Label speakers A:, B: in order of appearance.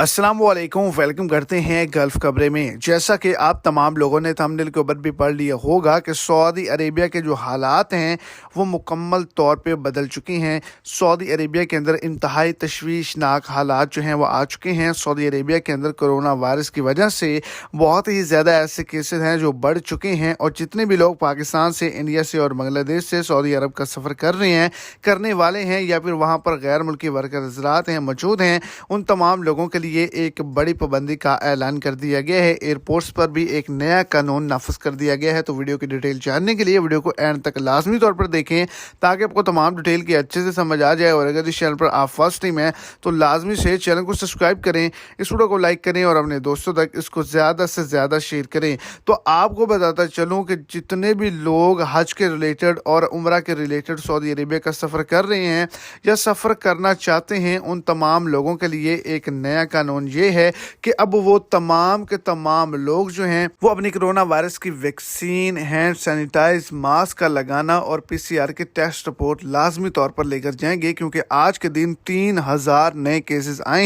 A: अस्सलामुअलैकुम, वेलकम करते हैं गल्फ खबरें में। जैसा कि आप तमाम लोगों ने थंबनेल के ऊपर भी पढ़ लिया होगा कि सऊदी अरेबिया के जो हालात हैं वो मुकम्मल तौर पे बदल चुके हैं। सऊदी अरेबिया के अंदर इंतहाई तशवीशनाक हालात जो हैं वो आ चुके हैं। सऊदी अरेबिया के अंदर कोरोना वायरस की वजह से बहुत ही ज़्यादा ऐसे केसेस हैं जो बढ़ चुके हैं, और जितने भी लोग पाकिस्तान से, इंडिया से और बांग्लादेश से सऊदी अरब का सफ़र कर रहे हैं, करने वाले हैं, या फिर वहाँ पर गैर मुल्की वर्कर हज़रात हैं मौजूद हैं, उन तमाम लोगों के लिए एक बड़ी पाबंदी का ऐलान कर दिया गया है। एयरपोर्ट्स पर भी एक नया कानून नाफिज कर दिया गया है। तो वीडियो की डिटेल जानने के लिए वीडियो को एंड तक लाजमी तौर पर देखें ताकि आपको तमाम डिटेल की अच्छे से समझ आ जाए। और अगर इस चैनल पर आप फर्स्ट टाइम हैं तो लाजमी से चैनल को सब्सक्राइब करें, इस वीडियो को लाइक करें और अपने दोस्तों तक इसको ज़्यादा से ज़्यादा शेयर करें। तो आपको बताता चलूँ कि जितने भी लोग हज के रिलेटेड और उम्रा के रिलेटेड सऊदी अरेबिया का सफ़र कर रहे हैं या सफ़र करना चाहते हैं, उन तमाम लोगों के लिए एक नया कानून ये है कि अब वो तमाम के तमाम लोग जो हैं वो अपनी कोरोना वायरस की वैक्सीन, हैंड सैनिटाइज, मास्क का लगाना और पीसीआर के टेस्ट रिपोर्ट लाजमी तौर पर लेकर जाएंगे, क्योंकि आज के दिन 3000 नए केसेस आए